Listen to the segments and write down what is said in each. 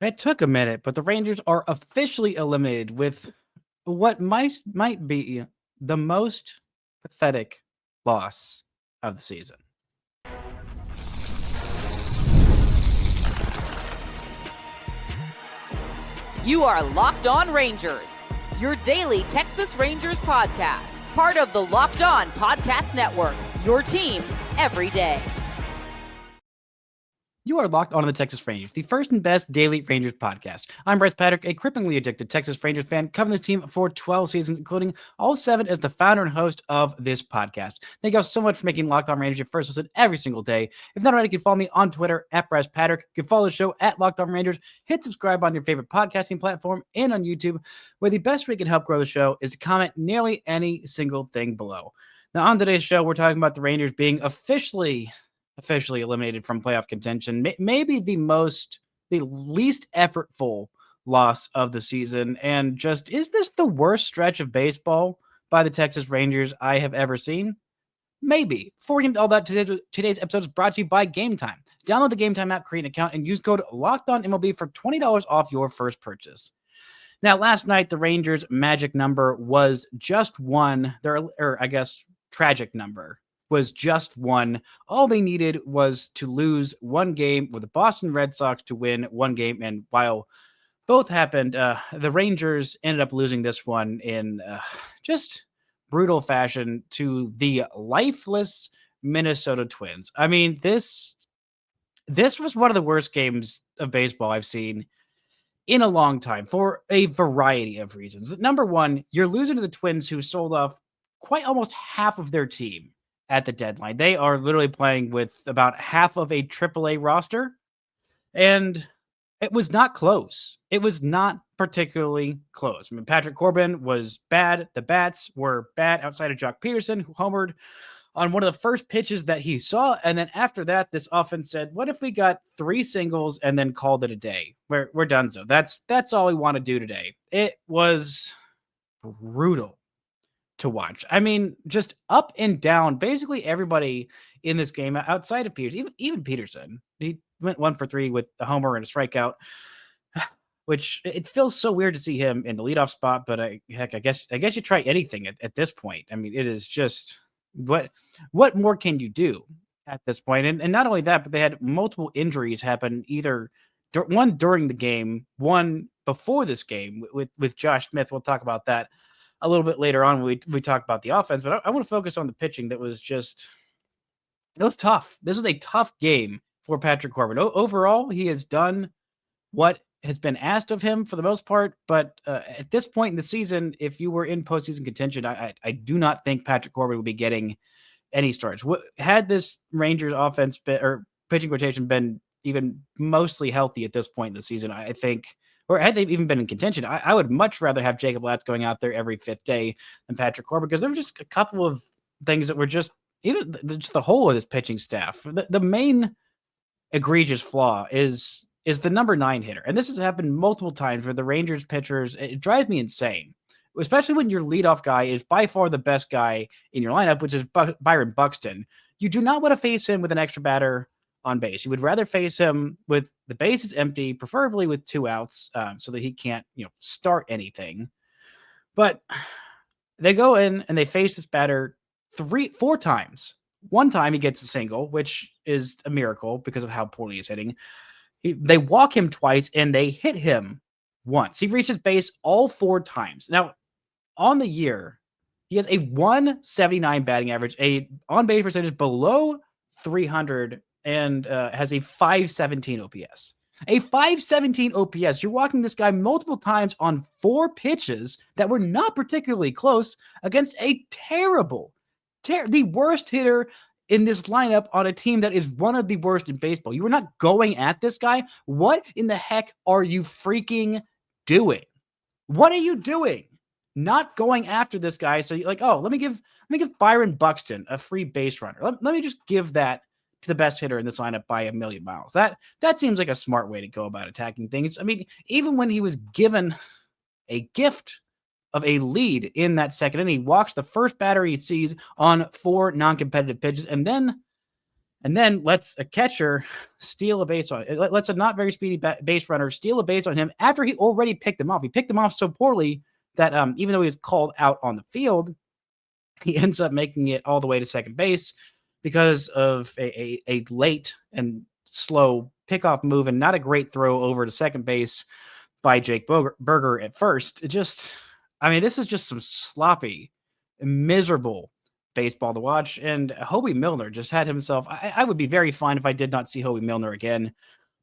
It took a minute, but the Rangers are officially eliminated with what might be the most pathetic loss of the season. You are Locked On Rangers, your daily Texas Rangers podcast, part of the Locked On Podcast Network, your team every day. You are locked on the Texas Rangers, the first and best daily Rangers podcast. I'm Bryce Patrick, a cripplingly addicted Texas Rangers fan, covering this team for 12 seasons, including all 7 as the founder and host of this podcast. Thank you all so much for making Locked On Rangers your first listen every single day. If not already, you can follow me on Twitter at Bryce Patrick. You can follow the show at Locked On Rangers. Hit subscribe on your favorite podcasting platform and on YouTube, where the best way you can help grow the show is to comment nearly any single thing below. Now, on today's show, we're talking about the Rangers being officially eliminated from playoff contention. Maybe the least effortful loss of the season. And just, is this the worst stretch of baseball by the Texas Rangers I have ever seen? Maybe. Before we get into all that, today's episode is brought to you by Gametime. Download the Gametime app, create an account, and use code LOCKEDONMLB for $20 off your first purchase. Now, last night, the Rangers' magic number was just one. Tragic number was just one. All they needed was to lose one game with the Boston Red Sox to win one game. And while both happened, the Rangers ended up losing this one in just brutal fashion to the lifeless Minnesota Twins. I mean, this was one of the worst games of baseball I've seen in a long time for a variety of reasons. Number one, you're losing to the Twins, who sold off quite almost half of their team at the deadline. They are literally playing with about half of a AAA roster, and it was not close. It was not particularly close. I mean, Patrick Corbin was bad. The bats were bad outside of Jock Peterson, who homered on one of the first pitches that he saw. And then after that, this offense said, what if we got 3 singles and then called it a day? We're done. So that's all we want to do today. It was brutal to watch. I mean, just up and down, basically everybody in this game outside of Peterson, even Peterson, he went 1 for 3 with a homer and a strikeout, which it feels so weird to see him in the leadoff spot. But I guess you try anything at this point. I mean, it is just what more can you do at this point? And not only that, but they had multiple injuries happen, either one during the game, one before this game with Josh Smith. We'll talk about that a little bit later on when we talk about the offense, but I want to focus on the pitching. It was tough. This was a tough game for Patrick Corbin. Overall, he has done what has been asked of him for the most part, but at this point in the season, if you were in postseason contention, I do not think Patrick Corbin would be getting any starts. Had this Rangers offense or pitching rotation been even mostly healthy at this point in the season, I think, or had they even been in contention, I would much rather have Jacob Latz going out there every 5th day than Patrick Corbin, because there were just a couple of things that were just the whole of this pitching staff. The main egregious flaw is the number 9 hitter. And this has happened multiple times where the Rangers pitchers, it drives me insane, especially when your leadoff guy is by far the best guy in your lineup, which is Byron Buxton. You do not want to face him with an extra batter on base. You would rather face him with the bases empty, preferably with 2 outs, so that he can't, start anything. But they go in and they face this batter 4 times. One time he gets a single, which is a miracle because of how poorly he's hitting. They walk him twice and they hit him once. He reaches base all 4 times. Now, on the year, he has a 179 batting average, a on-base percentage below 300, and has a 517 OPS. A 517 OPS. You're walking this guy multiple times on 4 pitches that were not particularly close against a the worst hitter in this lineup on a team that is one of the worst in baseball. You are not going at this guy. What in the heck are you freaking doing? What are you doing? Not going after this guy. So you're like, oh, let me give Byron Buxton a free base runner. Let me just give that to the best hitter in this lineup by a million miles. That seems like a smart way to go about attacking things. I mean, even when he was given a gift of a lead in that second inning, he walks the first batter he sees on 4 non-competitive pitches, and then And then lets a catcher steal a base on it. Lets a not very speedy base runner steal a base on him after he already picked him off. He picked him off so poorly that even though he was called out on the field, he ends up making it all the way to second base because of a late and slow pickoff move and not a great throw over to second base by Jake Berger at first. This is just some sloppy, miserable baseball to watch. And Hoby Milner just had himself. I would be very fine if I did not see Hoby Milner again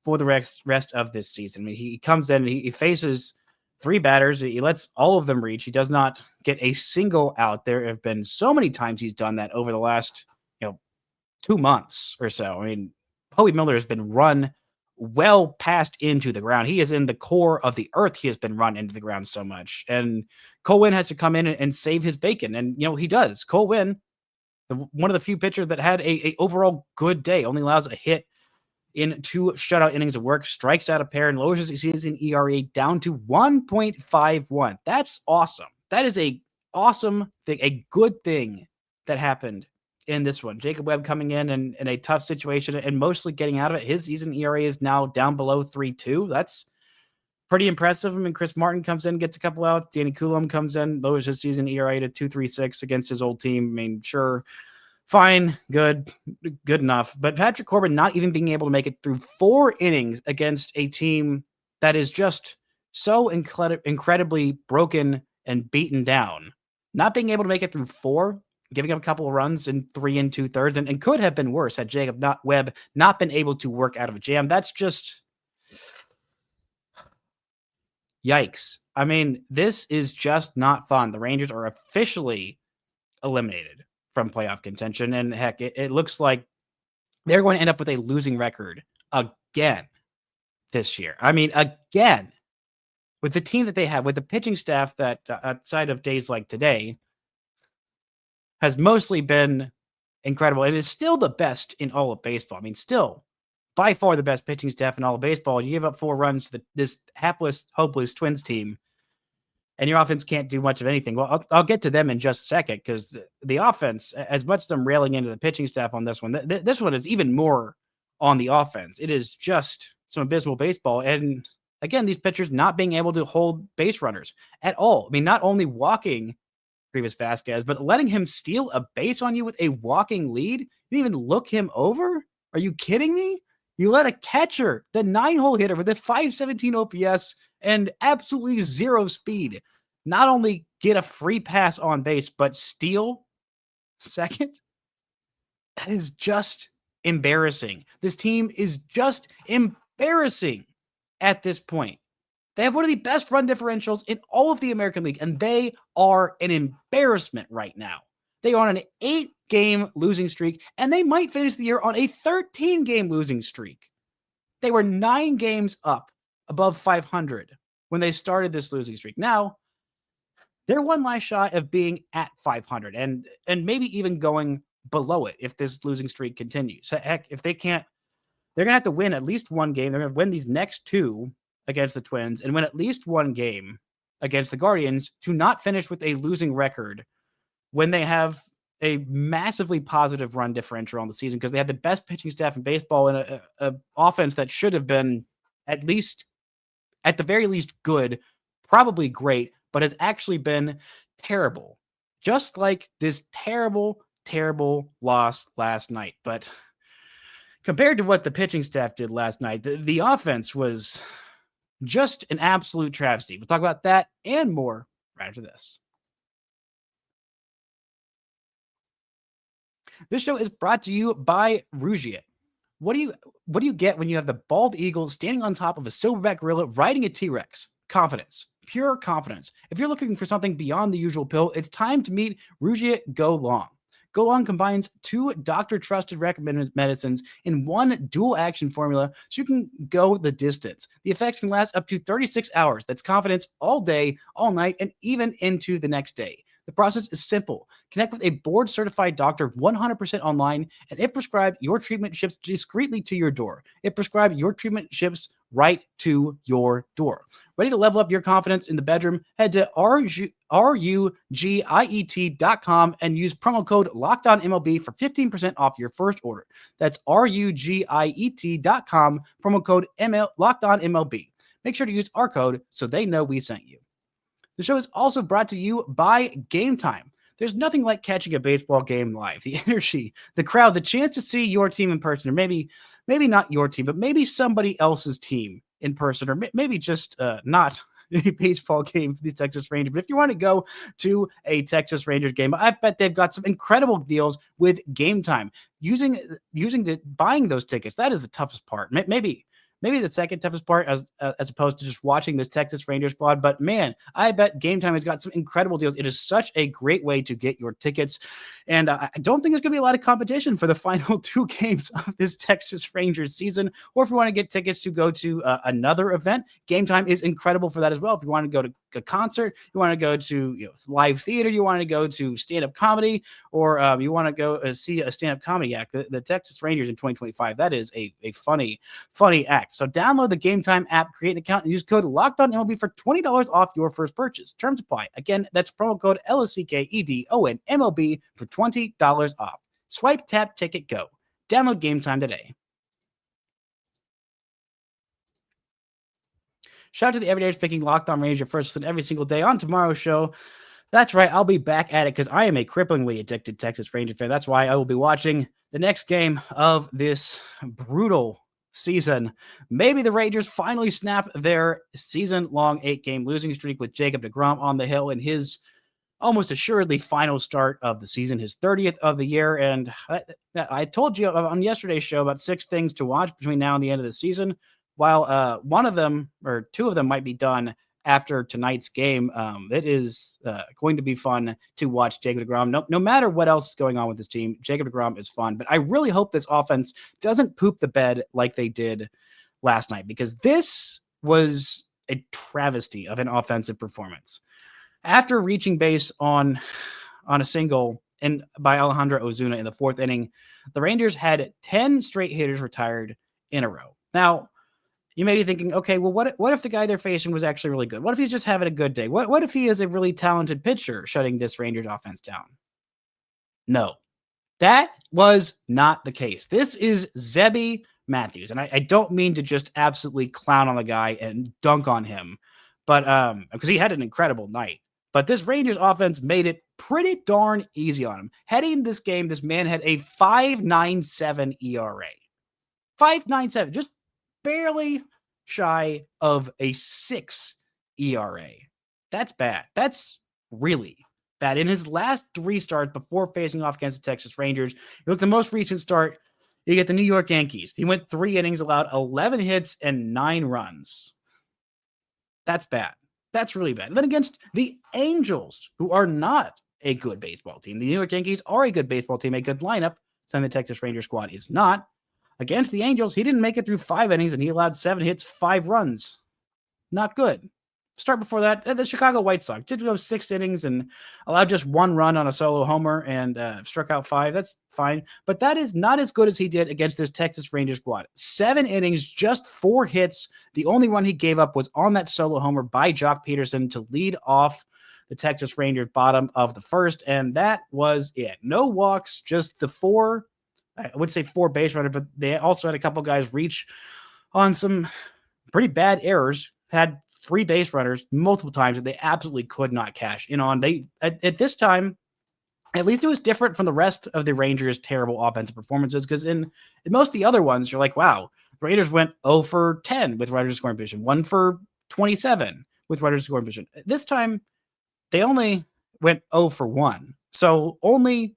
for the rest of this season. I mean, he comes in, he faces 3 batters. He lets all of them reach. He does not get a single out. There have been so many times he's done that over the last 2 months or so. I mean, Hoby Milner has been run well past into the ground. He is in the core of the earth. He has been run into the ground so much. And Cole Winn has to come in and save his bacon. And, he does. Cole Winn, one of the few pitchers that had a overall good day, only allows a hit in 2 shutout innings of work, strikes out a pair, and lowers his season ERA down to 1.51. That's awesome. That is a awesome thing, a good thing that happened in this one. Jacob Webb coming in a tough situation and mostly getting out of it. His season ERA is now down below 3.2. That's pretty impressive. I mean, Chris Martin comes in, gets a couple out. Danny Coulomb comes in, lowers his season ERA to 2.36 against his old team. I mean, sure, fine, good enough. But Patrick Corbin not even being able to make it through 4 innings against a team that is just so incredibly broken and beaten down. Not being able to make it through 4, giving up a couple of runs in 3 2/3, and could have been worse had Jacob Webb not been able to work out of a jam. That's just yikes. I mean, this is just not fun. The Rangers are officially eliminated from playoff contention, and heck, it looks like they're going to end up with a losing record again this year. I mean, again, with the team that they have, with the pitching staff that outside of days like today has mostly been incredible. It is still the best in all of baseball. I mean, still by far the best pitching staff in all of baseball. You give up 4 runs to this hapless, hopeless Twins team, and your offense can't do much of anything. Well, I'll get to them in just a second, because the offense, as much as I'm railing into the pitching staff on this one, this one is even more on the offense. It is just some abysmal baseball. And again, these pitchers not being able to hold base runners at all. I mean, not only walking Grievous Vasquez, but letting him steal a base on you with a walking lead. You didn't even look him over? Are you kidding me? You let a catcher, the 9-hole hitter with a 517 OPS and absolutely 0 speed, not only get a free pass on base, but steal second? That is just embarrassing. This team is just embarrassing at this point. They have one of the best run differentials in all of the American League, and they are an embarrassment right now. They are on an 8-game losing streak, and they might finish the year on a 13-game losing streak. They were 9 games up above 500 when they started this losing streak. Now, they're one last shot of being at 500 and maybe even going below it if this losing streak continues. Heck, if they can't, they're going to have to win at least 1 game. They're going to win these next 2 against the Twins and win at least 1 game against the Guardians to not finish with a losing record when they have a massively positive run differential on the season, because they have the best pitching staff in baseball and a offense that should have been at the very least good, probably great, but has actually been terrible. Just like this terrible, terrible loss last night. But compared to what the pitching staff did last night, the offense was just an absolute travesty. We'll talk about that and more right after this. This show is brought to you by Rugiet. What do you get when you have the bald eagle standing on top of a silverback gorilla riding a T-Rex? Confidence. Pure confidence. If you're looking for something beyond the usual pill, it's time to meet Rugiet Go Long. Go Long combines 2 doctor-trusted recommended medicines in 1 dual-action formula so you can go the distance. The effects can last up to 36 hours. That's confidence all day, all night, and even into the next day. The process is simple. Connect with a board-certified doctor 100% online, and if prescribed, your treatment ships discreetly to your door. If prescribed, your treatment ships right to your door. Ready to level up your confidence in the bedroom? Head to rugiet.com and use promo code LOCKEDONMLB for 15% off your first order. That's rugiet.com, promo code LOCKEDONMLB. Make sure to use our code so they know we sent you. The show is also brought to you by Gametime. There's nothing like catching a baseball game live. The energy, the crowd, the chance to see your team in person, or maybe not your team, but maybe somebody else's team in person, or maybe just not a baseball game for these Texas Rangers. But if you want to go to a Texas Rangers game, I bet they've got some incredible deals with Gametime. Buying those tickets, that is the toughest part. Maybe the second toughest part as opposed to just watching this Texas Rangers squad. But man, I bet Gametime has got some incredible deals. It is such a great way to get your tickets. And I don't think there's going to be a lot of competition for the final 2 games of this Texas Rangers season. Or if you want to get tickets to go to another event, Gametime is incredible for that as well. If you want to go to a concert, you want to go to live theater, you want to go to stand-up comedy, or you want to go see a stand-up comedy act, the Texas Rangers in 2025, that is a funny act. So download the Gametime app, create an account, and use code LOCKEDONMLB for $20 off your first purchase. Terms apply. Again, that's promo code LOCKEDONMLB for $20 off. Swipe, tap, ticket, go. Download Gametime today. Shout out to the Everydayers picking Locked On Rangers first listen every single day on tomorrow's show. That's right, I'll be back at it because I am a cripplingly addicted Texas Rangers fan. That's why I will be watching the next game of this brutal season. Maybe the Rangers finally snap their season-long 8-game losing streak with Jacob deGrom on the hill in his almost assuredly final start of the season, his 30th of the year. And I told you on yesterday's show about 6 things to watch between now and the end of the season. While one of them or 2 of them might be done after tonight's game, it is going to be fun to watch Jacob deGrom. No matter what else is going on with this team, Jacob deGrom is fun. But I really hope this offense doesn't poop the bed like they did last night, because this was a travesty of an offensive performance. After reaching base on a single by Alejandro Ozuna in the 4th inning, the Rangers had 10 straight hitters retired in a row. Now, you may be thinking, okay, well, what if the guy they're facing was actually really good? What if he's just having a good day? What if he is a really talented pitcher shutting this Rangers offense down? No, that was not the case. This is Zebby Matthews, and I don't mean to just absolutely clown on the guy and dunk on him, but because he had an incredible night. But this Rangers offense made it pretty darn easy on him. Heading into this game, this man had a 5.97 ERA. 5.97, just barely shy of a 6 ERA. That's bad. That's really bad. In his last 3 starts before facing off against the Texas Rangers, you look at the most recent start, you get the New York Yankees. He went 3 innings, allowed 11 hits and 9 runs. That's bad. That's really bad. And then against the Angels, who are not a good baseball team. The New York Yankees are a good baseball team, a good lineup. Something the Texas Rangers squad is not. Against the Angels, he didn't make it through 5 innings, and he allowed 7 hits, 5 runs. Not good. Start before that, the Chicago White Sox did go 6 innings and allowed just 1 run on a solo homer and struck out 5. That's fine. But that is not as good as he did against this Texas Rangers squad. 7 innings, just 4 hits. The only one he gave up was on that solo homer by Jock Peterson to lead off the Texas Rangers bottom of the 1st, and that was it. No walks, just the 4, I would say 4 base runners, but they also had a couple guys reach on some pretty bad errors, had 3 base runners multiple times that they absolutely could not cash in on. They at this time, at least it was different from the rest of the Rangers' terrible offensive performances, because in most of the other ones, you're like, wow, the Raiders went 0 for 10 with runners scoring position, 1 for 27 with runners scoring position. This time, they only went 0 for 1. So only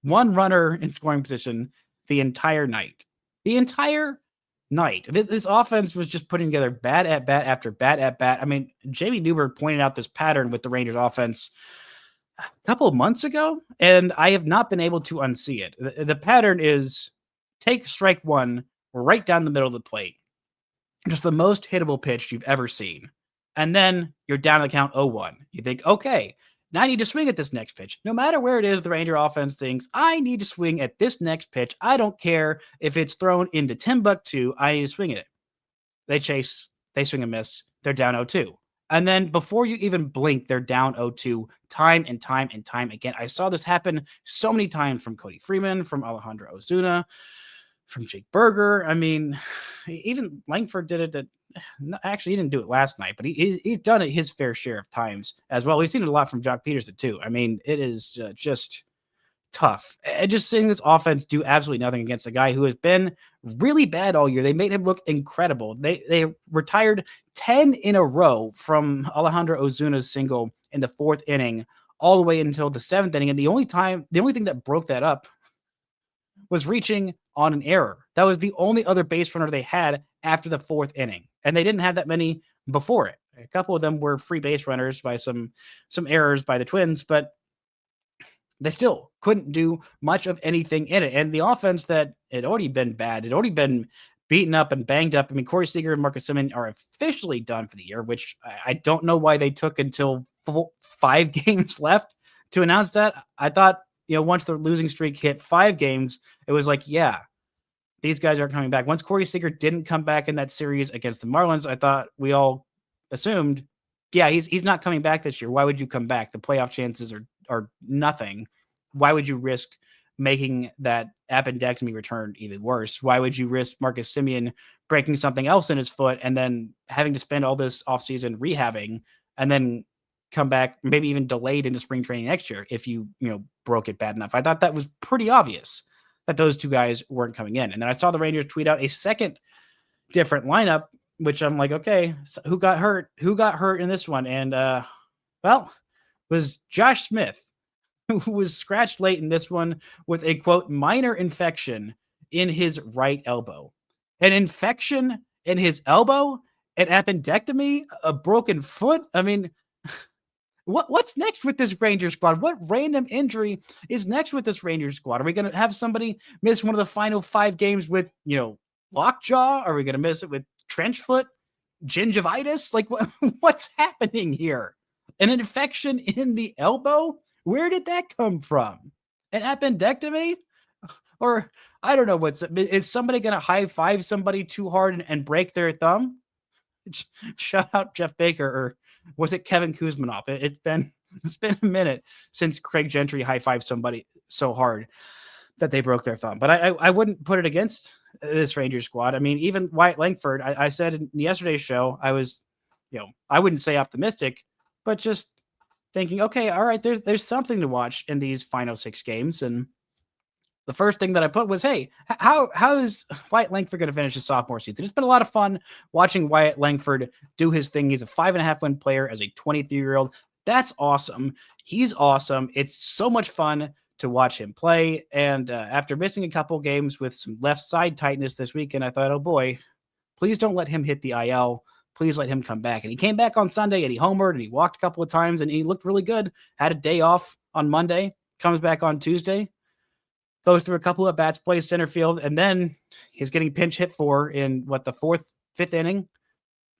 1 runner in scoring position the entire night. The entire night. This offense was just putting together bad at bat after bad at bat. I mean, Jamie Newberg pointed out this pattern with the Rangers offense a couple of months ago, and I have not been able to unsee it. The pattern is take strike 1 right down the middle of the plate. Just the most hittable pitch you've ever seen. And then you're down the count 0-1. You think, okay, now I need to swing at this next pitch. No matter where it is, the Ranger offense thinks, I need to swing at this next pitch. I don't care if it's thrown into Timbuktu. I need to swing at it. they chase, they swing and miss, they're down 0-2. And then before you even blink, they're down 0-2 time and time and time again. I saw this happen so many times from Cody Freeman, from Alejandro Ozuna, from Jake Berger. I mean, even Langford did it. Actually, he didn't do it last night, but he's done it his fair share of times as well. We've seen it a lot from Jock Peterson too. I mean, it is just tough. And just seeing this offense do absolutely nothing against a guy who has been really bad all year. They made him look incredible. They retired 10 in a row from Alejandro Ozuna's single in the 4th inning all the way until the 7th inning. And the only thing that broke that up was reaching on an error. That was the only other base runner they had after the 4th inning. And they didn't have that many before it. A couple of them were free base runners by some errors by the Twins, but they still couldn't do much of anything in it. And the offense that had already been bad, had already been beaten up and banged up. I mean, Corey Seager and Marcus Semien are officially done for the year, which I don't know why they took until 5 games left to announce that. I thought, once the losing streak hit 5 games, it was like, yeah, these guys aren't coming back. Once Corey Seager didn't come back in that series against the Marlins, I thought we all assumed, yeah, he's not coming back this year. Why would you come back? The playoff chances are nothing. Why would you risk making that appendectomy return even worse? Why would you risk Marcus Semien breaking something else in his foot and then having to spend all this offseason rehabbing and then come back, maybe even delayed into spring training next year if you broke it bad enough? I thought that was pretty obvious that those two guys weren't coming in. And then I saw the Rangers tweet out a second different lineup, which I'm like, okay, so who got hurt? Who got hurt in this one? And was Josh Smith, who was scratched late in this one with a, quote, minor infection in his right elbow. An infection in his elbow? An appendectomy? A broken foot? I mean, what's next with this Rangers squad? What random injury is next with this Rangers squad? Are we going to have somebody miss one of the final 5 games with, lockjaw? Are we going to miss it with trench foot? Gingivitis? Like, what's happening here? An infection in the elbow? Where did that come from? An appendectomy? Or I don't know is somebody going to high five somebody too hard and break their thumb? Shout out Jeff Baker, or was it Kevin Kuzmanoff? It's been a minute since Craig Gentry high fived somebody so hard that they broke their thumb. But I wouldn't put it against this Rangers squad. I mean, even Wyatt Langford, I said in yesterday's show, I was, I wouldn't say optimistic, but just thinking, okay, all right, there's something to watch in these final 6 games. And the first thing that I put was, hey, how is Wyatt Langford going to finish his sophomore season? It's been a lot of fun watching Wyatt Langford do his thing. He's a 5.5 win player as a 23-year-old. That's awesome. He's awesome. It's so much fun to watch him play. And after missing a couple games with some left side tightness this weekend, I thought, oh boy, please don't let him hit the IL. Please let him come back. And he came back on Sunday and he homered and he walked a couple of times and he looked really good. Had a day off on Monday, comes back on Tuesday, goes through a couple of bats, plays center field, and then he's getting pinch hit for in the 4th, 5th inning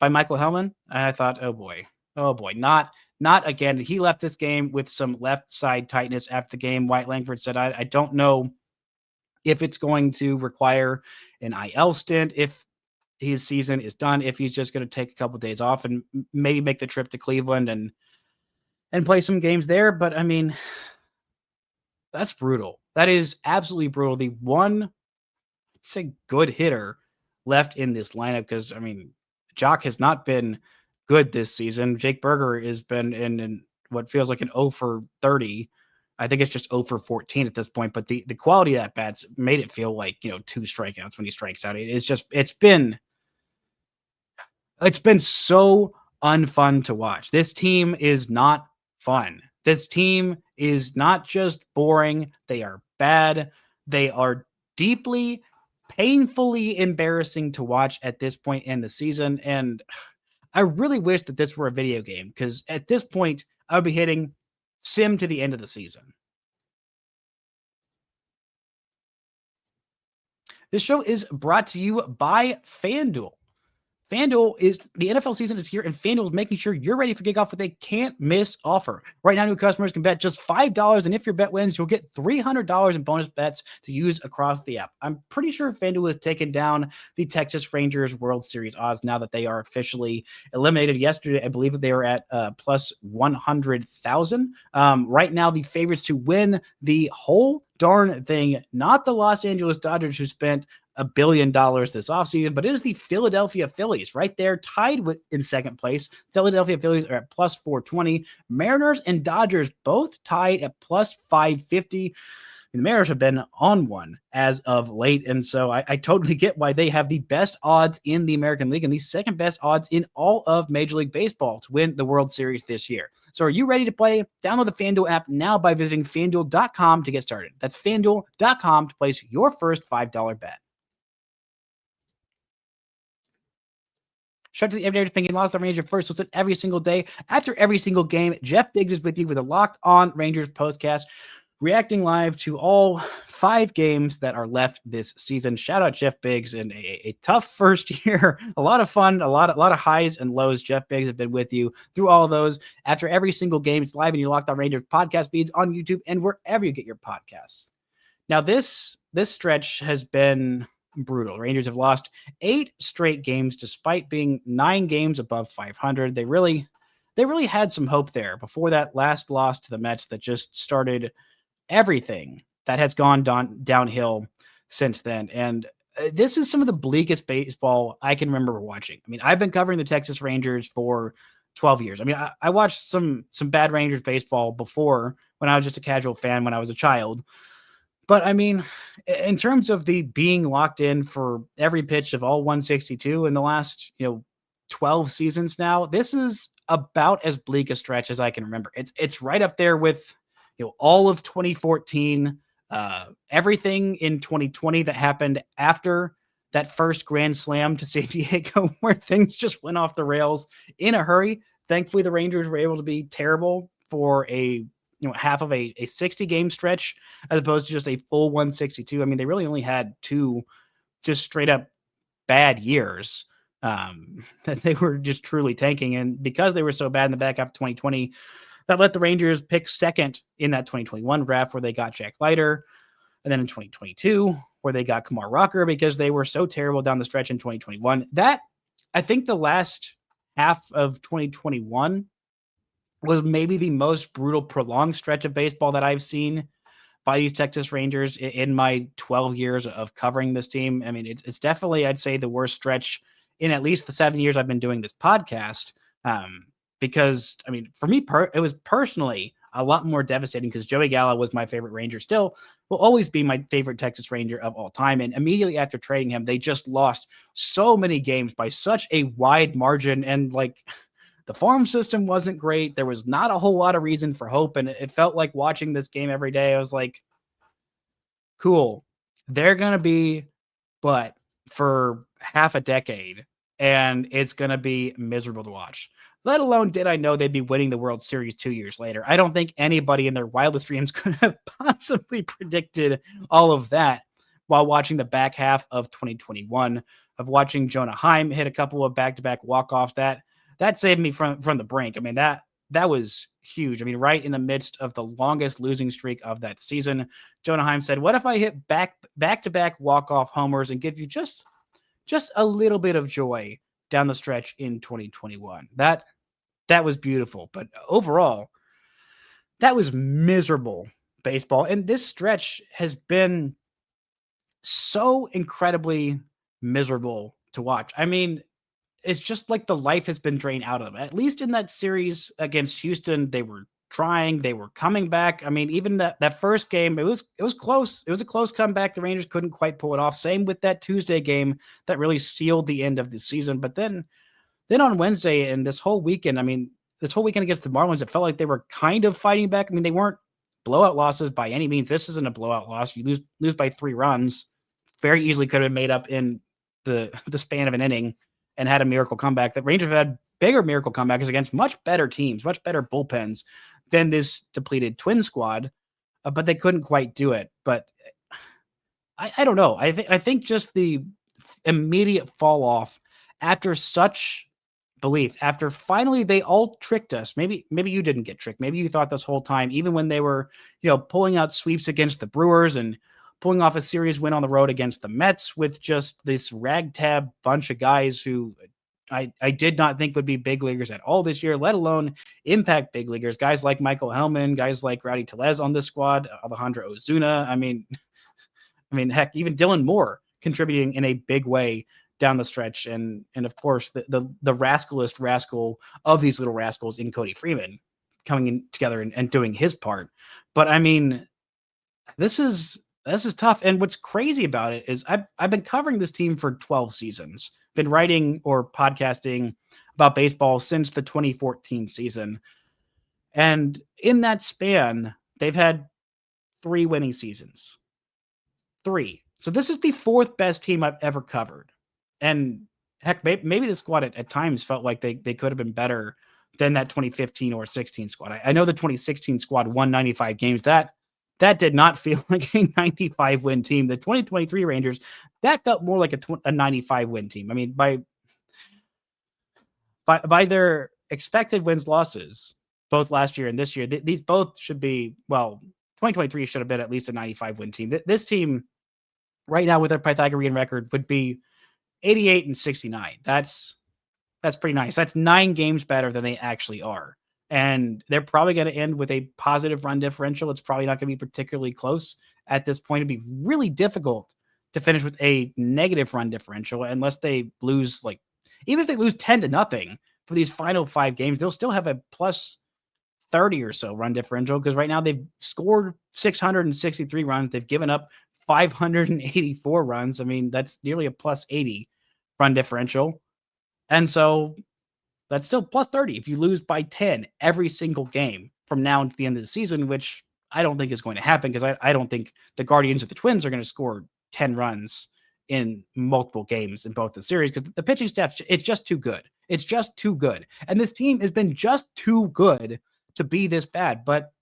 by Michael Hellman. And I thought, oh boy, not again. He left this game with some left side tightness after the game. Wyatt Langford said, I don't know if it's going to require an IL stint, if his season is done, if he's just going to take a couple of days off and maybe make the trip to Cleveland and play some games there. But I mean, that's brutal. That is absolutely brutal. The one, it's a good hitter left in this lineup, because I mean, Jock has not been good this season. Jake Berger has been in what feels like an 0 for 30. I think it's just 0 for 14 at this point, but the quality of that bats made it feel like, 2 strikeouts when he strikes out. It's been so unfun to watch. This team is not fun. This team is not just boring. They are bad. They are deeply, painfully embarrassing to watch at this point in the season. And I really wish that this were a video game, because at this point, I would be hitting sim to the end of the season. This show is brought to you by FanDuel. FanDuel is the NFL season is here, and FanDuel is making sure you're ready for kickoff with a can't miss offer. Right now, new customers can bet just $5, and if your bet wins, you'll get $300 in bonus bets to use across the app. I'm pretty sure FanDuel has taken down the Texas Rangers World Series odds now that they are officially eliminated. Yesterday, I believe that they were at plus 100,000. Right now, the favorites to win the whole darn thing, not the Los Angeles Dodgers, who spent $1 billion this offseason, but it is the Philadelphia Phillies right there tied with in second place. Philadelphia Phillies are at plus 420. Mariners and Dodgers both tied at plus 550. The Mariners have been on one as of late, and so I totally get why they have the best odds in the American League and the second best odds in all of Major League Baseball to win the World Series this year. So are you ready to play? Download the FanDuel app now by visiting FanDuel.com to get started. That's FanDuel.com to place your first $5 bet. Shout out to the everydayers making Locked On Rangers first listen every single day. After every single game, Jeff Biggs is with you with a Locked On Rangers postcast, reacting live to all 5 games that are left this season. Shout out Jeff Biggs and a tough first year. A lot of fun, a lot of highs and lows. Jeff Biggs has been with you through all of those. After every single game, it's live in your Locked On Rangers podcast feeds on YouTube and wherever you get your podcasts. Now, this stretch has been brutal. Rangers have lost 8 straight games despite being 9 games above 500. They really had some hope there before that last loss to the Mets that just started everything that has gone downhill since then. And this is some of the bleakest baseball I can remember watching. I mean, I've been covering the Texas Rangers for 12 years. I mean, I watched some bad Rangers baseball before when I was just a casual fan when I was a child. But I mean, in terms of the being locked in for every pitch of all 162 in the last, 12 seasons now, this is about as bleak a stretch as I can remember. It's right up there with, all of 2014, everything in 2020 that happened after that first grand slam to San Diego, where things just went off the rails in a hurry. Thankfully, the Rangers were able to be terrible for half of a 60 game stretch as opposed to just a full 162. I mean, they really only had 2 just straight up bad years that they were just truly tanking. And because they were so bad in the back half of 2020, that let the Rangers pick second in that 2021 draft where they got Jack Leiter. And then in 2022, where they got Kumar Rocker because they were so terrible down the stretch in 2021. That, I think the last half of 2021 was maybe the most brutal, prolonged stretch of baseball that I've seen by these Texas Rangers in my 12 years of covering this team. I mean, it's definitely, I'd say, the worst stretch in at least the 7 years I've been doing this podcast. Because, I mean, for me, it was personally a lot more devastating because Joey Gallo was my favorite Ranger, still will always be my favorite Texas Ranger of all time. And immediately after trading him, they just lost so many games by such a wide margin. And the farm system wasn't great. There was not a whole lot of reason for hope. And it felt like watching this game every day. I was like, cool. They're going to be but for half a decade, and it's going to be miserable to watch. Let alone did I know they'd be winning the World Series 2 years later. I don't think anybody in their wildest dreams could have possibly predicted all of that while watching the back half of 2021, of watching Jonah Heim hit a couple of back-to-back walk-offs. That saved me from the brink. I mean, that was huge. I mean, right in the midst of the longest losing streak of that season, Jonah Heim said, what if I hit back-to-back walk-off homers and give you just a little bit of joy down the stretch in 2021? That was beautiful. But overall, that was miserable baseball. And this stretch has been so incredibly miserable to watch. I mean, it's just like the life has been drained out of them. At least in that series against Houston, they were trying, they were coming back. I mean, even that first game, it was close. It was a close comeback. The Rangers couldn't quite pull it off. Same with that Tuesday game that really sealed the end of the season. But then on Wednesday and this whole weekend, I mean, this whole weekend against the Marlins, it felt like they were kind of fighting back. I mean, they weren't blowout losses by any means. This isn't a blowout loss. You lose by 3 runs. Very easily could have been made up in the span of an inning and had a miracle comeback. The Rangers have had bigger miracle comebacks against much better teams, much better bullpens than this depleted Twin squad, but they couldn't quite do it. But I don't know. I think just the immediate fall off after such belief, after finally they all tricked us. Maybe you didn't get tricked. Maybe you thought this whole time, even when they were, pulling out sweeps against the Brewers and pulling off a series win on the road against the Mets with just this ragtag bunch of guys who I did not think would be big leaguers at all this year, let alone impact big leaguers. Guys like Michael Hellman, guys like Rowdy Tellez on this squad, Alejandro Ozuna. Heck, even Dylan Moore contributing in a big way down the stretch, and of course the rascalist rascal of these little rascals in Cody Freeman coming in together and doing his part. But this is tough. And what's crazy about it is I've been covering this team for 12 seasons, been writing or podcasting about baseball since the 2014 season. And in that span, they've had 3 winning seasons. 3. So this is the 4th best team I've ever covered. And heck, maybe the squad at times felt like they could have been better than that 2015 or 16 squad. I know the 2016 squad won 95 games. That did not feel like a 95 win team. The 2023 Rangers, that felt more like a 95 win team. I mean, by their expected wins losses, both last year and this year, these both should be, 2023 should have been at least a 95 win team. This team right now with their Pythagorean record would be 88 and 69. That's pretty nice. That's 9 games better than they actually are. And they're probably going to end with a positive run differential. It's probably not going to be particularly close at this point. It'd be really difficult to finish with a negative run differential unless they lose, even if they lose 10-0 for these final 5 games, they'll still have a plus 30 or so run differential, because right now they've scored 663 runs. They've given up 584 runs. I mean, that's nearly a plus 80 run differential. And so that's still plus 30 if you lose by 10 every single game from now until the end of the season, which I don't think is going to happen, because I don't think the Guardians or the Twins are going to score 10 runs in multiple games in both the series, because the pitching staff, it's just too good. It's just too good. And this team has been just too good to be this bad. But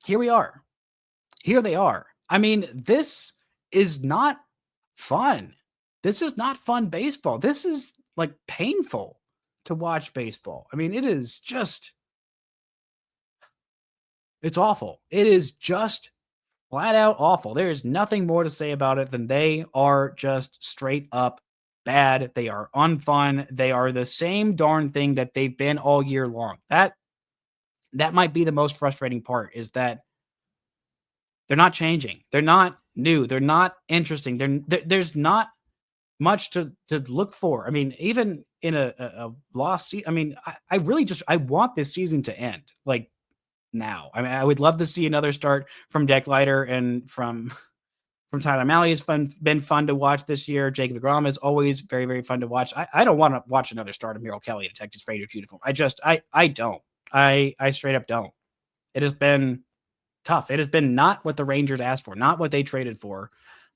here we are. Here they are. I mean, this is not fun. This is not fun baseball. This is painful to watch baseball. I mean, it is just, it's awful. It is just flat out awful. There is nothing more to say about it than they are just straight up bad. They are unfun. They are the same darn thing that they've been all year long. That might be the most frustrating part, is that they're not changing. They're not new. They're not interesting. There's not much to look for. I mean, even in a lost season, I mean, I really I want this season to end now. I mean, I would love to see another start from Decklighter and from Tyler Mahle. It's been fun to watch this year. Jacob deGrom is always very, very fun to watch. I don't want to watch another start of Merrill Kelly in a Texas Rangers uniform. I don't. I straight up don't. It has been tough. It has been not what the Rangers asked for, not what they traded for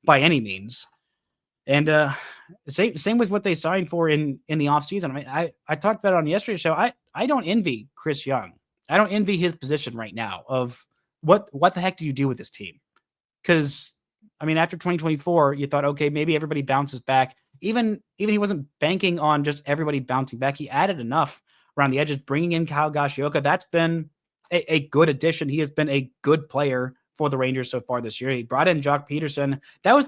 by any means. And same with what they signed for in the offseason. I mean, I talked about it on yesterday's show. I don't envy Chris Young. I don't envy his position right now of what the heck do you do with this team? Because, I mean, after 2024, you thought, okay, maybe everybody bounces back. Even he wasn't banking on just everybody bouncing back. He added enough around the edges, bringing in Kyle Gashioka. That's been a good addition. He has been a good player for the Rangers so far this year. He brought in Jock Peterson. That was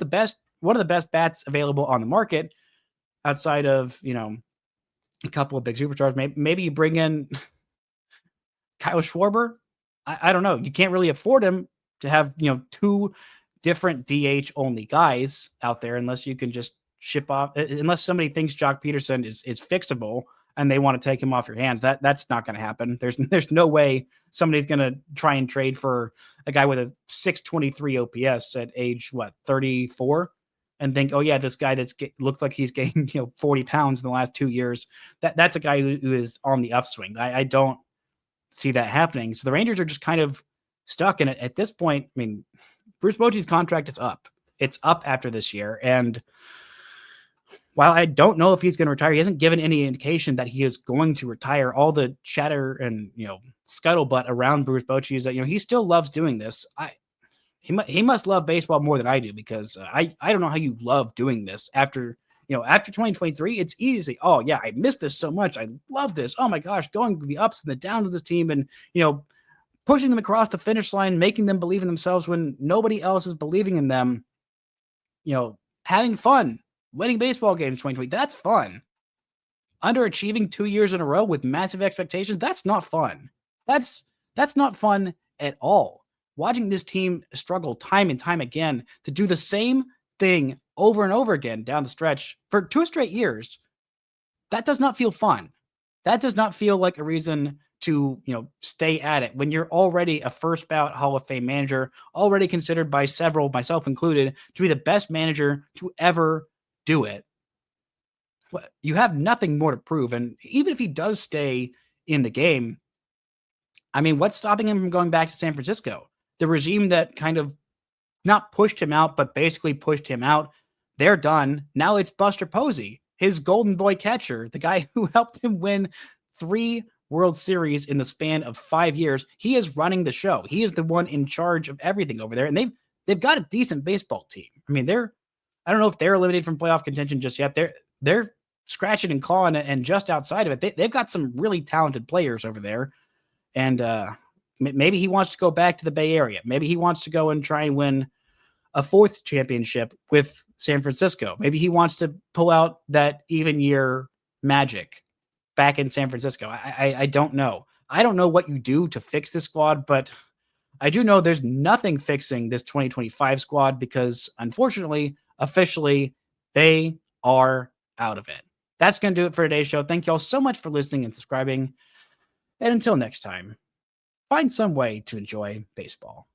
one of the best bats available on the market outside of, a couple of big superstars. Maybe you bring in Kyle Schwarber. I don't know. You can't really afford him to have, 2 different DH only guys out there, unless you can just ship off, unless somebody thinks Jock Peterson is fixable and they want to take him off your hands. That's not going to happen. There's no way somebody's going to try and trade for a guy with a 623 OPS at age 34 and think, oh yeah, this guy looks like he's gained 40 pounds in the last 2 years. That's a guy who is on the upswing. I don't see that happening. So the Rangers are just kind of stuck. And at this point, I mean, Bruce Bochy's contract is up. It's up after this year. And while I don't know if he's going to retire, he hasn't given any indication that he is going to retire. All the chatter and, scuttlebutt around Bruce Bochy is that, he still loves doing this. He must love baseball more than I do, because I don't know how you love doing this after, after 2023, it's easy. Oh yeah, I missed this so much. I love this. Oh my gosh, going through the ups and the downs of this team and, pushing them across the finish line, making them believe in themselves when nobody else is believing in them, having fun, winning baseball games 2020. That's fun. Underachieving 2 years in a row with massive expectations, that's not fun. That's not fun at all. Watching this team struggle time and time again to do the same thing over and over again down the stretch for 2 straight years, that does not feel fun. That does not feel like a reason to, stay at it when you're already a first ballot Hall of Fame manager, already considered by several, myself included, to be the best manager to ever do it. You have nothing more to prove. And even if he does stay in the game, I mean, what's stopping him from going back to San Francisco? The regime that kind of not pushed him out, but basically pushed him out, they're done. Now it's Buster Posey, his golden boy catcher, the guy who helped him win 3 World Series in the span of 5 years. He is running the show. He is the one in charge of everything over there. And they've got a decent baseball team. I mean, I don't know if they're eliminated from playoff contention just yet. They're scratching and clawing and just outside of it. They've got some really talented players over there. And maybe he wants to go back to the Bay Area. Maybe he wants to go and try and win a 4th championship with San Francisco. Maybe he wants to pull out that even year magic back in San Francisco. I don't know. I don't know what you do to fix this squad, but I do know there's nothing fixing this 2025 squad because, unfortunately, officially, they are out of it. That's going to do it for today's show. Thank you all so much for listening and subscribing. And until next time, find some way to enjoy baseball.